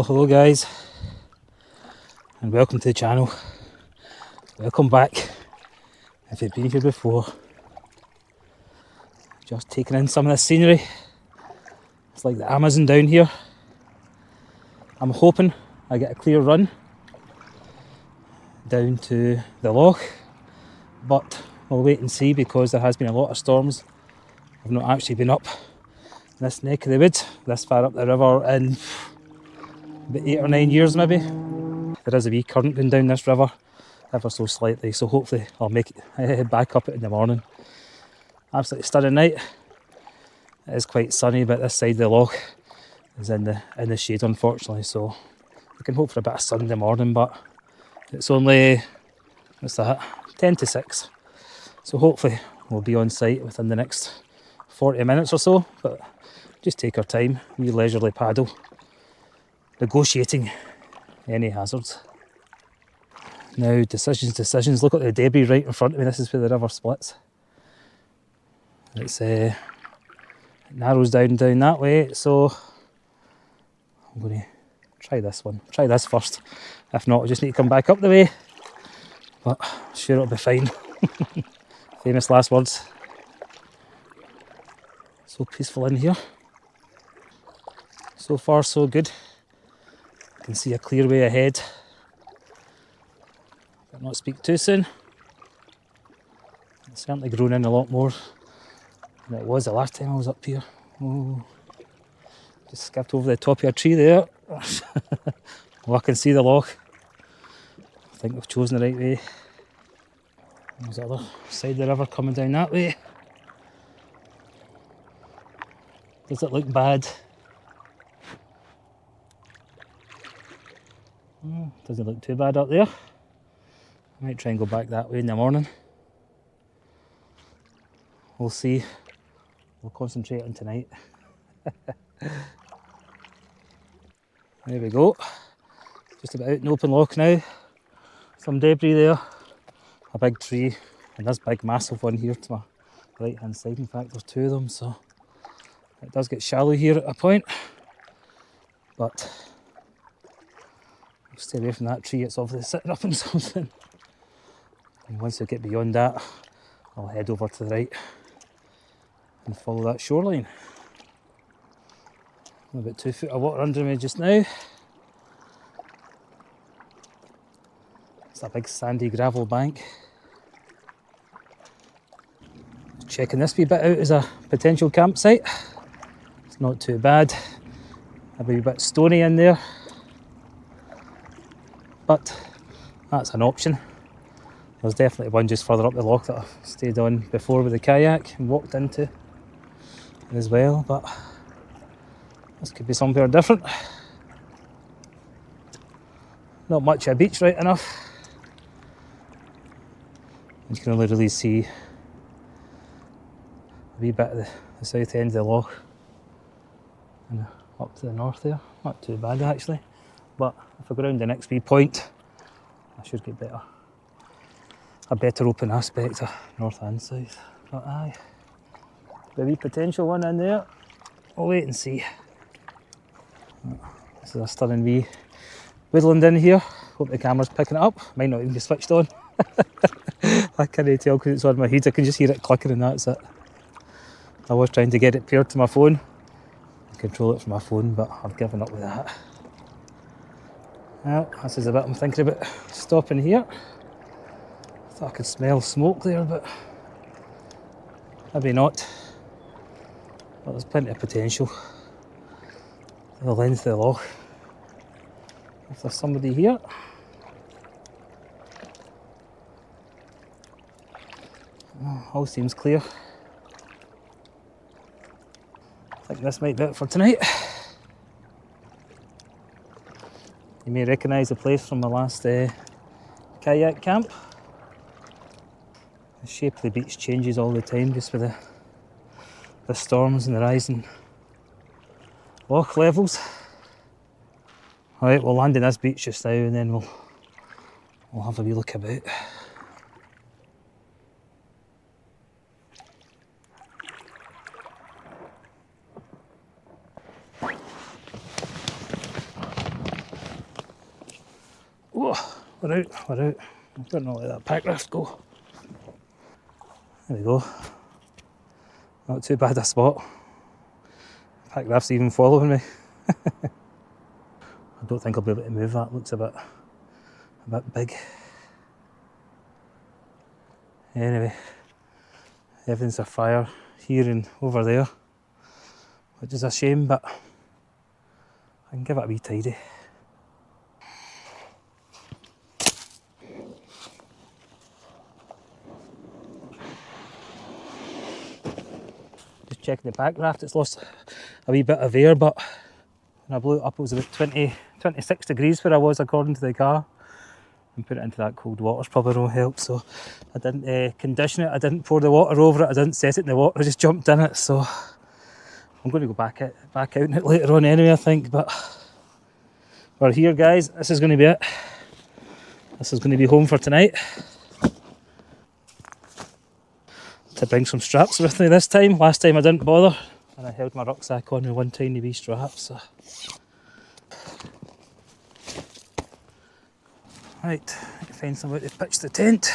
hello guys, and welcome to the channel. Welcome back if you've been here before. Just taking in some of this scenery. It's like the Amazon down here. I'm hoping I get a clear run down to the loch, but we'll wait and see because there has been a lot of storms. I've not actually been up in this neck of the woods, this far up the river in about 8 or 9 years maybe. There is a wee current going down this river, ever so slightly, so hopefully I'll make it back up it in the morning. Absolutely stunning night. It is quite sunny, but this side of the loch is in the shade unfortunately, so we can hope for a bit of sun in the morning, but it's only, what's that, 10 to 6. So hopefully we'll be on site within the next 40 minutes or so, but just take our time, we leisurely paddle, negotiating any hazards. Now, decisions, look at the debris right in front of me. This is where the river splits. It narrows down that way, so I'm going to try this one. Try this first. If not, I'll just need to come back up the way, but I'm sure it'll be fine. Famous last words. So peaceful in here. So far so good. I can see a clear way ahead. But not speak too soon. It's certainly grown in a lot more than it was the last time I was up here. Oh, just skipped over the top of a tree there. Well, I can see the loch. I think we've chosen the right way. There's the other side of the river coming down that way. Does it look bad? Doesn't look too bad up there. I might try and go back that way in the morning. We'll see. We'll concentrate on tonight. There we go. Just about out in the open loch now. Some debris there. A big tree. And this big massive one here to my right hand side. In fact, there's two of them, so it does get shallow here at a point. But I'll stay away from that tree. It's obviously sitting up on something. And once I get beyond that, I'll head over to the right and follow that shoreline. About 2 foot of water under me just now. It's a big sandy gravel bank. Checking this wee bit out as a potential campsite. It's not too bad. A wee bit stony in there, but that's an option. There's definitely one just further up the loch that I've stayed on before with the kayak and walked into as well, but this could be somewhere different. Not much of a beach, right enough. You can only really see a wee bit of the south end of the loch and up to the north there. Not too bad actually, but if I go around the next wee point, I should get a better open aspect of north and south. But aye, the wee potential one in there. We'll wait and see. This is a stunning wee woodland in here. Hope the camera's picking it up. Might not even be switched on. I can't tell because it's on my head. I can just hear it clicking and that's it. I was trying to get it paired to my phone and control it from my phone, but I've given up with that. Well, this is a bit I'm thinking about stopping here. I thought I could smell smoke there, but maybe not. But there's plenty of potential. The length of the loch. If there's somebody here. All seems clear. I think this might be it for tonight. You may recognise the place from my last kayak camp. The shape of the beach changes all the time just with the storms and the rising loch levels. Alright, we'll land in this beach just now and then we'll have a wee look about. We're out, we're out. I'm going to let that packraft go. There we go. Not too bad a spot. Packraft's even following me. I don't think I'll be able to move that, looks a bit big. Anyway, everything's afire here and over there, which is a shame, but I can give it a wee tidy. Just checking the packraft, it's lost a wee bit of air, but when I blew it up it was about 26 degrees where I was according to the car. And put it into that cold water's probably no help, so I didn't condition it, I didn't pour the water over it, I didn't set it in the water, I just jumped in it, so I'm going to go back out in it later on anyway, I think. But we're here, guys, this is going to be it. This is going to be home for tonight. To bring some straps with me this time. Last time I didn't bother and I held my rucksack on with one tiny wee strap, so. Right, find somewhere to pitch the tent.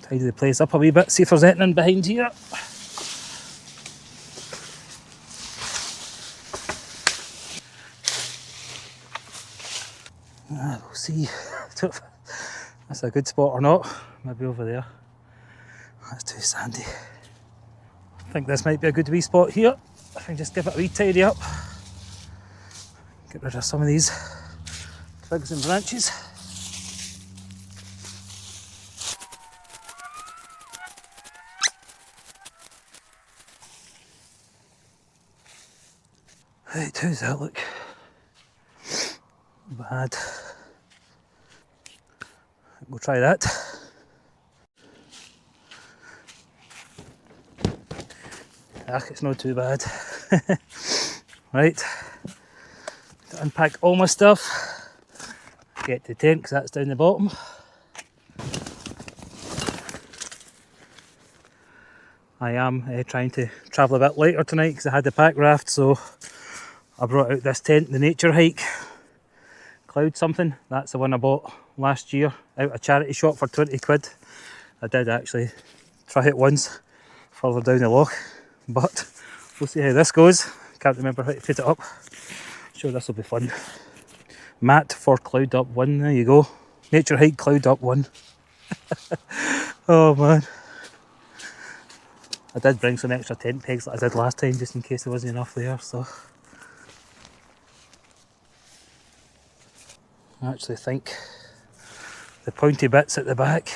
Tidy the place up a wee bit, see if there's anything behind here. We'll see if that's a good spot or not. Maybe over there. That's too sandy. I think this might be a good wee spot here. I can just give it a wee tidy up. Get rid of some of these twigs and branches. Right, how's that look? Bad. We'll try that. It's not too bad. Right, to unpack all my stuff, get to the tent because that's down the bottom. I am trying to travel a bit later tonight because I had the packraft, so I brought out this tent, the Nature Hike Cloud something. That's the one I bought last year out a charity shop for 20 quid. I did actually try it once further down the loch, but we'll see how this goes. Can't remember how to put it up. Sure, this will be fun. Mat for Cloud Up 1, there you go. Nature Hike Cloud Up 1. Oh man. I did bring some extra tent pegs like I did last time just in case there wasn't enough there, so. I actually think the pointy bit's at the back.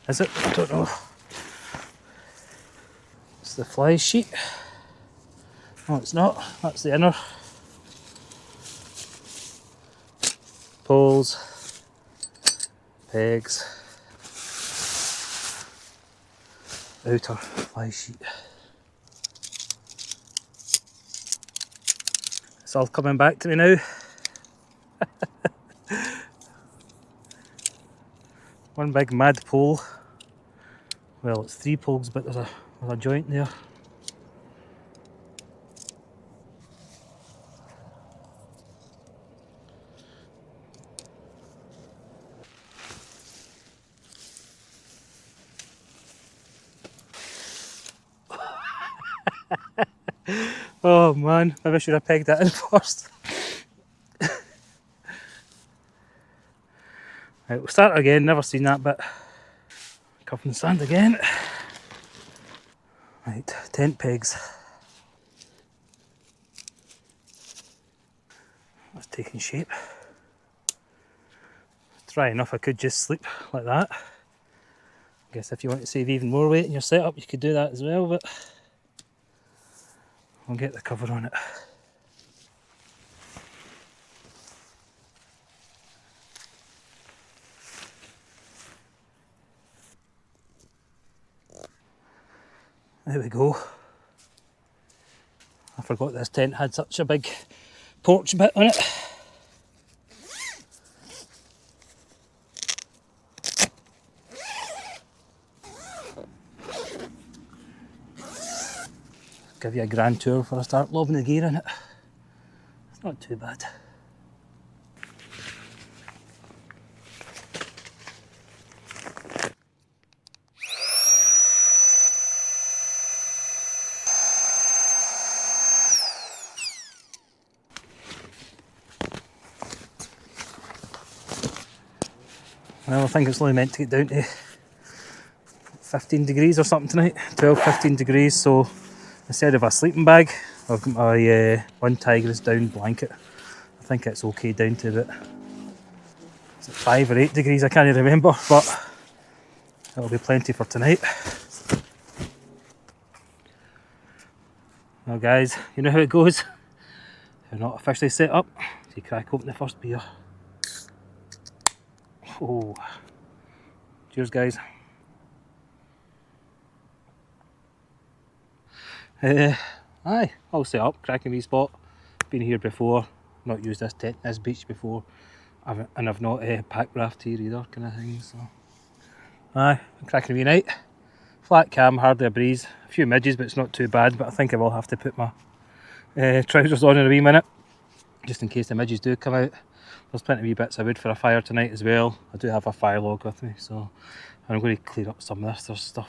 Is it? I don't know. It's the fly sheet. No, it's not. That's the inner. Poles, pegs, outer fly sheet. It's all coming back to me now. One big mad pole. Well, it's 3 poles, but there's a joint there. Oh man, maybe I should have pegged that in first. Right, we'll start again, never seen that bit. Cover in sand again. Right, tent pegs. That's taking shape. Dry enough, I could just sleep like that. I guess if you want to save even more weight in your setup, you could do that as well, but I'll get the cover on it. There we go. I forgot this tent had such a big porch bit on it. Give you a grand tour before I start lobbing the gear in it. It's not too bad. Well, I think it's only meant to get down to 15 degrees or something tonight, 12, 15 degrees, so instead of a sleeping bag, I've got my one tigress down blanket. I think it's okay down to about, is it 5 or 8 degrees, I can't remember, but it'll be plenty for tonight. Well guys, you know how it goes. You're not officially set up, so you crack open the first beer. Oh, cheers guys. Aye, all set up, cracking wee spot. Been here before, not used this tent, this beach before, and I've not packraft here either, kind of thing. So, aye, cracking wee night. Flat cam, hardly a breeze. A few midges, but it's not too bad. But I think I will have to put my trousers on in a wee minute, just in case the midges do come out. There's plenty of wee bits of wood for a fire tonight as well. I do have a fire log with me, so I'm going to clear up some of this. There's stuff,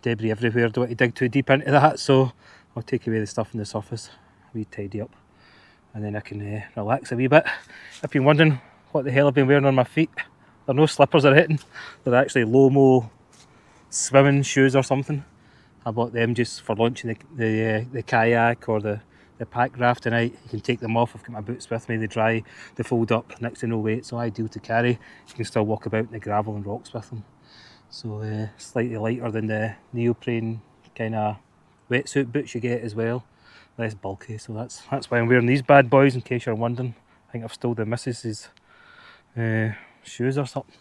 debris everywhere. Don't want to dig too deep into that, so I'll take away the stuff on the surface, wee tidy up, and then I can relax a wee bit. If you're wondering what the hell I've been wearing on my feet, they're no slippers or anything. They're actually low-mo swimming shoes or something. I bought them just for launching the kayak or the pack raft tonight. You can take them off. I've got my boots with me. They dry, they fold up, next to no weight, so ideal to carry. You can still walk about in the gravel and rocks with them. So slightly lighter than the neoprene kind of wetsuit boots you get as well. Less bulky, so that's why I'm wearing these bad boys, in case you're wondering. I think I've stole the missus's shoes or something.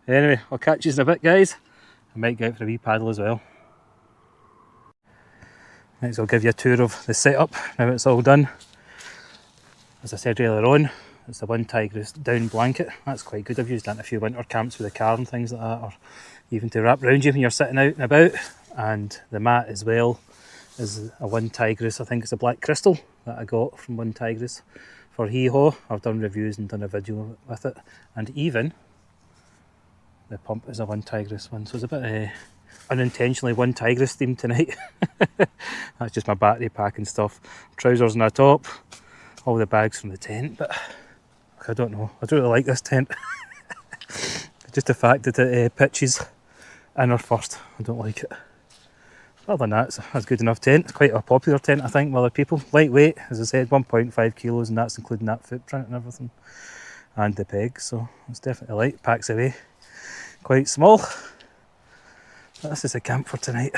Anyway, I'll catch you in a bit guys. I might go out for a wee paddle as well. Next I'll give you a tour of the setup now it's all done. As I said earlier on, it's the one tigress down blanket. That's quite good. I've used that in a few winter camps with the car and things like that, or even to wrap around you when you're sitting out and about. And the mat as well is a one tigress. I think it's a black crystal that I got from one tigress for hee-haw. I've done reviews and done a video with it, and even the pump is a one tigress one, so it's a bit unintentionally one tigress themed tonight. That's just my battery pack and stuff, trousers and a top, all the bags from the tent. But I don't know, I don't really like this tent. Just the fact that it pitches inner first, I don't like it. Other than that, it's a good enough tent. It's quite a popular tent, I think, with other people. Lightweight, as I said, 1.5 kilos, and that's including that footprint and everything, and the pegs, so it's definitely light. Packs away quite small. But this is the camp for tonight.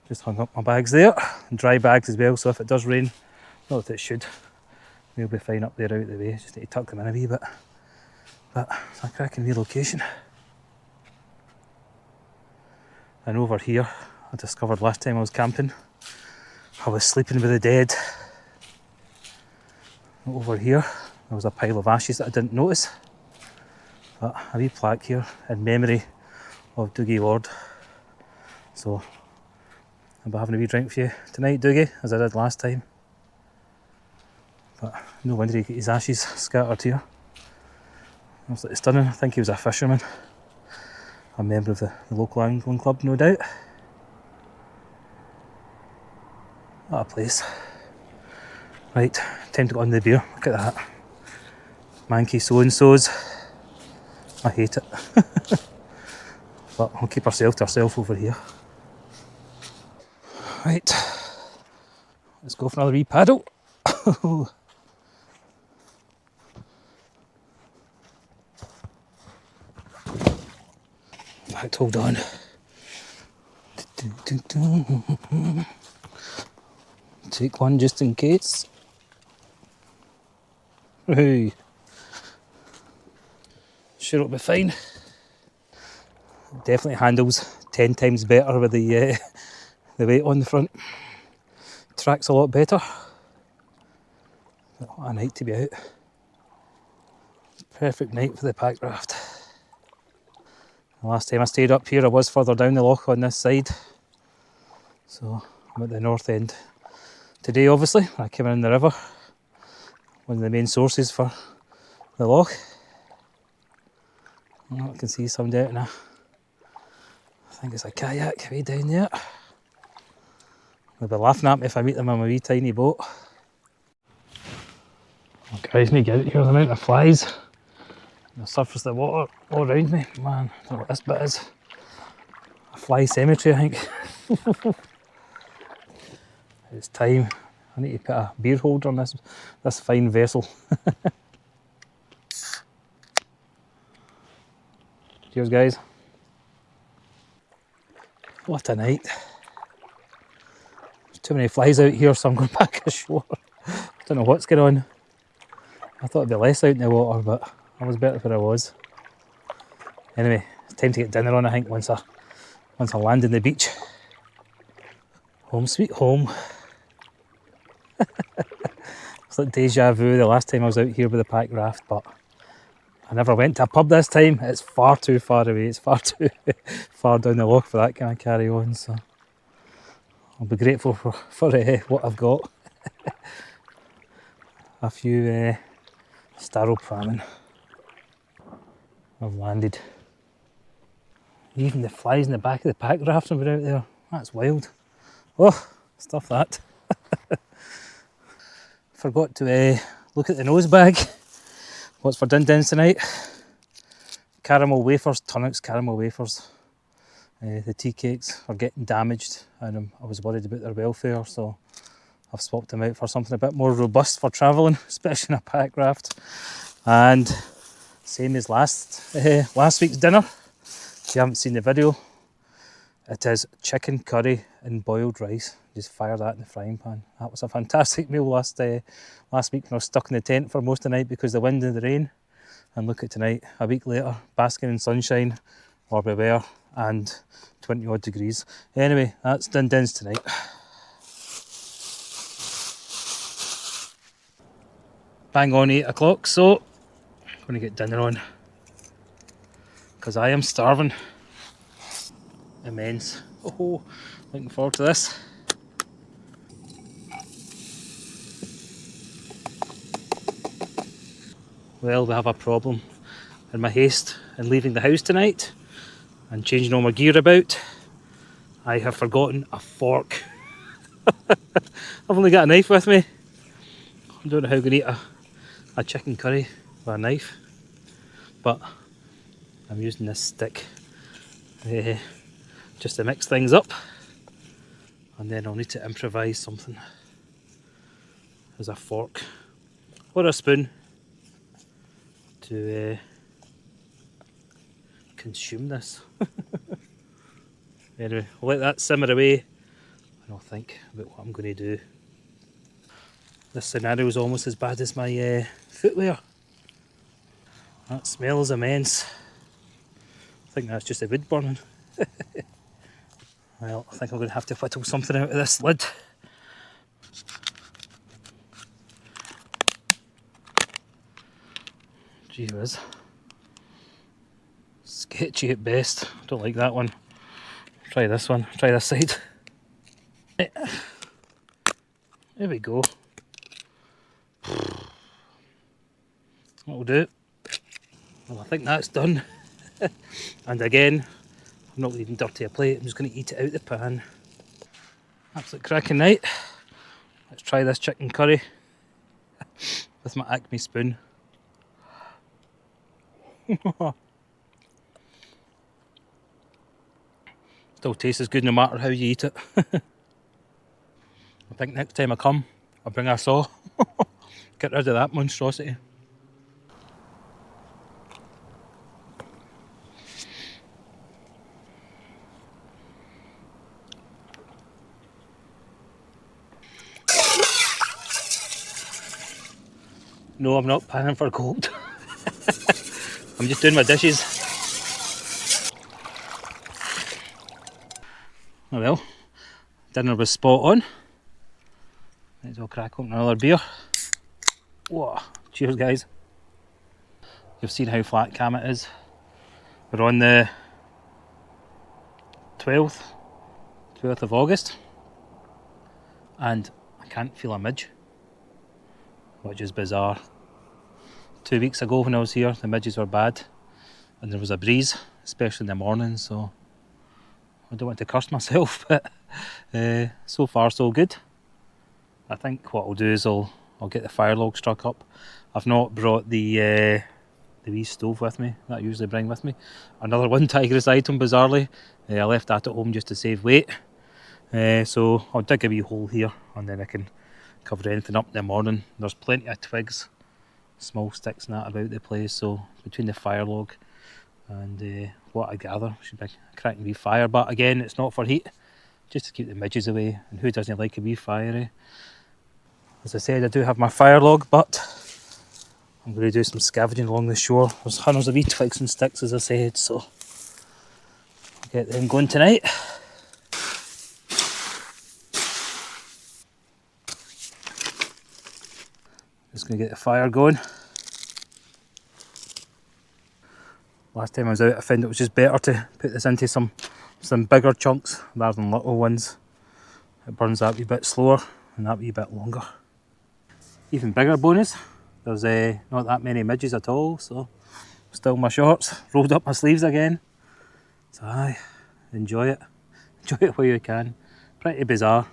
Just hung up my bags there, and dry bags as well, so if it does rain, not that it should, we'll be fine up there out of the way. Just need to tuck them in a wee bit. But it's a cracking wee location. And over here, I discovered last time I was camping, I was sleeping with the dead. Over here, there was a pile of ashes that I didn't notice. But a wee plaque here in memory of Doogie Ward. So I'll be having a wee drink for you tonight, Doogie, as I did last time. But no wonder he got his ashes scattered here. Absolutely stunning. I think he was a fisherman. A member of the local angling club, no doubt. What a place. Right, time to go on the beer. Look at that. Manky so-and-so's. I hate it. But we'll keep ourselves to ourselves over here. Right, let's go for another wee paddle. In fact, hold on. Take one just in case. Hey. Sure it'll be fine. Definitely handles 10 times better with the weight on the front. Tracks a lot better. But what a night to be out. Perfect night for the pack raft. The last time I stayed up here I was further down the loch on this side. So I'm at the north end today obviously. I came in the river. One of the main sources for the loch. Oh, I can see somebody out in I think it's a kayak way down there. They'll be laughing at me if I meet them on my wee tiny boat. Oh guys, need to get out here, the amount of flies. The surface of the water all around me. Man, I don't know what this bit is. A fly cemetery, I think. It's time. I need to put a beer holder on this fine vessel. Cheers, guys. What a night. There's too many flies out here, so I'm going back ashore. I don't know what's going on. I thought it'd be less out in the water, but I was better where I was. Anyway, it's time to get dinner on, I think, once I land on the beach. Home sweet home. It's like deja vu the last time I was out here with the Packraft, but I never went to a pub this time. It's far too far away. It's far too far down the loch for that kind of carry on. So I'll be grateful for what I've got. A few starro pramming. I've landed. Even the flies in the back of the Packraft were out there. That's wild. Oh, stuff that. Forgot to look at the nose bag. What's for din dins tonight? Caramel wafers, Tunnock's caramel wafers. The tea cakes are getting damaged and I was worried about their welfare, so I've swapped them out for something a bit more robust for travelling, especially in a Packraft. And same as last week's dinner. If you haven't seen the video, it is chicken curry and boiled rice. Just fire that in the frying pan. That was a fantastic meal last week when I was stuck in the tent for most of the night because of the wind and the rain. And look at tonight, a week later, basking in sunshine, or we were, and 20 odd degrees. Anyway, that's din dins tonight. Bang on 8 o'clock, so I'm going to get dinner on because I am starving. Immense. Oh, looking forward to this. Well, we have a problem. In my haste in leaving the house tonight and changing all my gear about, I have forgotten a fork. I've only got a knife with me. I don't know how I'm going to eat a chicken curry with a knife, but I'm using this stick just to mix things up, and then I'll need to improvise something as a fork or a spoon to consume this. Anyway, I'll let that simmer away and I'll think about what I'm going to do. This scenario is almost as bad as my footwear. That smell is immense. I think that's just the wood burning. Well, I think I'm going to have to whittle something out of this lid. Gee whiz. Sketchy at best. Don't like that one. Try this one. Try this side. There we go. That'll do. Well, I think that's done. And again, I'm not leaving dirty a plate. I'm just going to eat it out the pan. Absolute cracking night. Let's try this chicken curry with my Acme spoon. Still tastes as good no matter how you eat it. I think next time I come, I'll bring a saw. Get rid of that monstrosity. No, I'm not panning for gold. I'm just doing my dishes. Oh well, dinner was spot on. Let's all crack open another beer. Whoa, cheers guys. You've seen how flat cam it is. We're on the 12th of August and I can't feel a midge, which is bizarre. 2 weeks ago when I was here, the midges were bad and there was a breeze, especially in the morning, so I don't want to curse myself, but so far so good. I think what I'll do is I'll get the fire log struck up. I've not brought the the wee stove with me that I usually bring with me. Another one Tigress item, bizarrely. I left that at home just to save weight. So I'll dig a wee hole here and then I can cover anything up in the morning. There's plenty of twigs, small sticks and that about the place, so between the fire log and what I gather should be a cracking wee fire. But again, it's not for heat, just to keep the midges away, and who doesn't like a wee fire, eh? As I said, I do have my fire log, but I'm going to do some scavenging along the shore. There's hundreds of wee twigs and sticks, as I said, so I'll get them going tonight. Just going to get the fire going. Last time I was out, I found it was just better to put this into some bigger chunks rather than little ones. It burns that wee bit slower and that wee bit longer. Even bigger bonus, there's not that many midges at all, so still my shorts, rolled up my sleeves again. So aye, enjoy it. Enjoy it while you can. Pretty bizarre.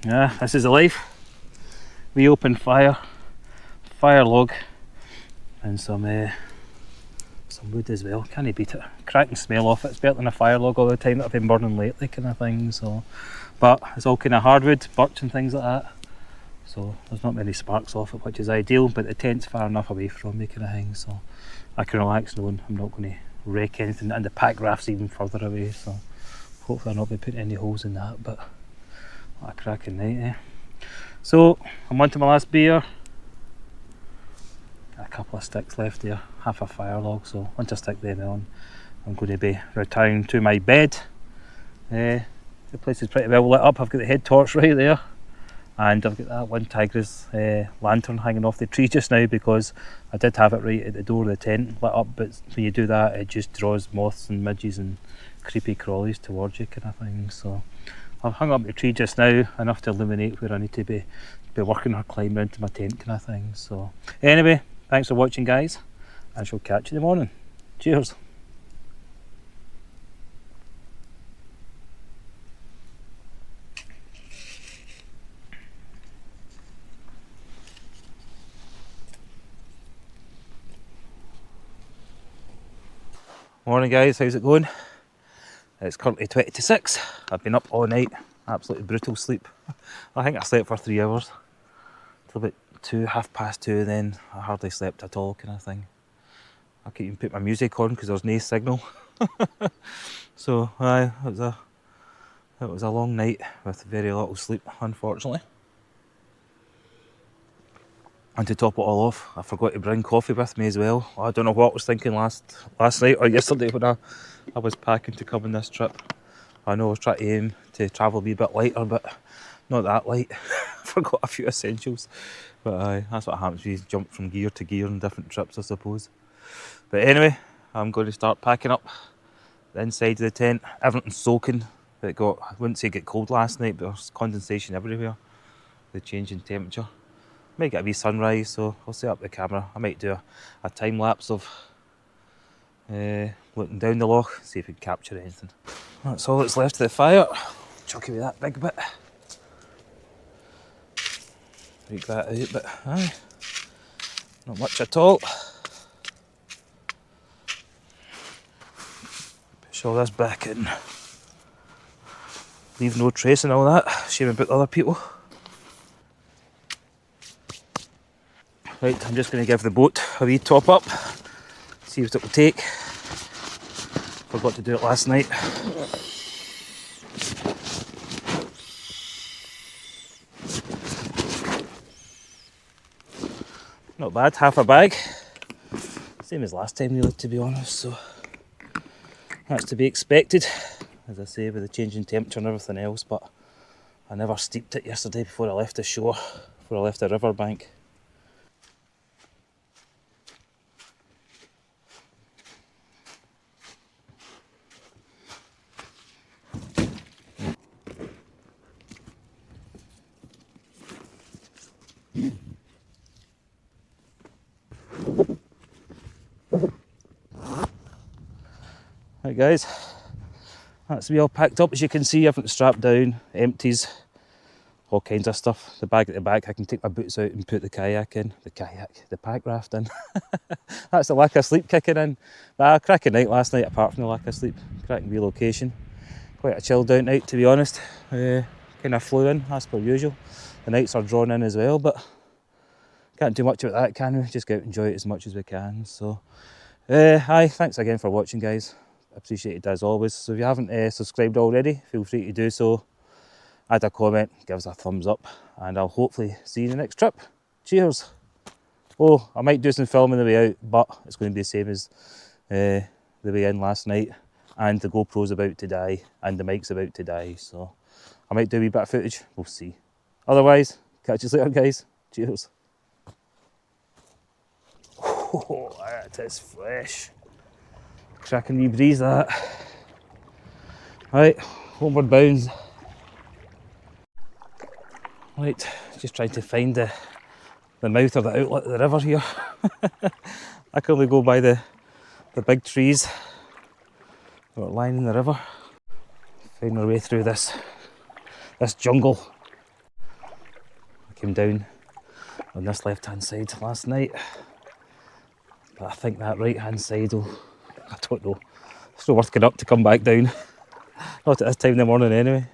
Yeah, this is the life. We open fire log, and some wood as well. Can't beat it. Cracking smell off it. It's better than a fire log all the time that I've been burning lately, kind of thing. So, but it's all kind of hardwood, birch and things like that. So there's not many sparks off it, which is ideal. But the tent's far enough away from me, kind of thing. So I can relax knowing I'm not going to wreck anything, and the Packraft's even further away. So hopefully I'll not be putting any holes in that. But what a cracking night, eh? So I'm on to my last beer. Got a couple of sticks left there, half a fire log, so once I stick them on, I'm going to be retiring to my bed. The place is pretty well lit up. I've got the head torch right there, and I've got that one Tigress lantern hanging off the tree just now because I did have it right at the door of the tent lit up, but when you do that it just draws moths and midges and creepy crawlies towards you, kind of thing. So I've hung up the tree just now, enough to illuminate where I need to be working or climbing into my tent, kind of thing. So anyway, thanks for watching, guys. I shall catch you in the morning. Cheers. Morning, guys. How's it going? It's currently 20 to 6. I've been up all night. Absolutely brutal sleep. I think I slept for 3 hours. Till about 2, 2:30, then I hardly slept at all, kind of thing. I can't even put my music on because there's no signal. So it was a long night with very little sleep, unfortunately. And to top it all off, I forgot to bring coffee with me as well. I don't know what I was thinking last night or yesterday when I was packing to come on this trip. I know I was trying to aim to travel a wee bit lighter, but not that light. Forgot a few essentials. But that's what happens when you jump from gear to gear on different trips, I suppose. But anyway, I'm going to start packing up the inside of the tent. Everything's soaking. I wouldn't say it got cold last night, but there's condensation everywhere. The change in temperature. Might get a wee sunrise, so I'll set up the camera. I might do a time lapse of looking down the loch, see if we can capture anything. That's all that's left of the fire. Chuck away that big bit. Break that out, but aye, not much at all. Push all this back in. Leave no trace and all that. Shame about the other people. Right, I'm just going to give the boat a wee top up, see what it will take. Forgot to do it last night. Not bad, half a bag. Same as last time really, to be honest, so that's to be expected. As I say, with the change in temperature and everything else, but I never steeped it yesterday before I left the shore, before I left the river bank. Right guys, that's me all packed up. As you can see, everything's strapped down, empties. all kinds of stuff. The bag at the back, I can take my boots out and put the kayak in. The Packraft in. That's the lack of sleep kicking in. But a cracking night last night, apart from the lack of sleep. Cracking relocation. Quite a chilled out night, to be honest. Kind of flew in, as per usual. The nights are drawn in as well, but can't do much about that, can we? Just go out and enjoy it as much as we can. So, hi, thanks again for watching, guys. Appreciate it as always. So if you haven't subscribed already, feel free to do so. Add a comment, give us a thumbs up, and I'll hopefully see you in the next trip. Cheers. Oh, I might do some filming the way out, but it's going to be the same as the way in last night. And the GoPro's about to die, and the mic's about to die, so I might do a wee bit of footage. We'll see. Otherwise, catch you later, guys. Cheers. Oh, that is fresh. Cracking wee breeze, that. Right, homeward bounds. Right, just trying to find the mouth of the outlet of the river here. I can only go by the big trees that are lying in the river. Find our way through this jungle. I came down on this left hand side last night, but I think that right hand side will, I don't know, it's not worth getting up to come back down. Not at this time in the morning anyway.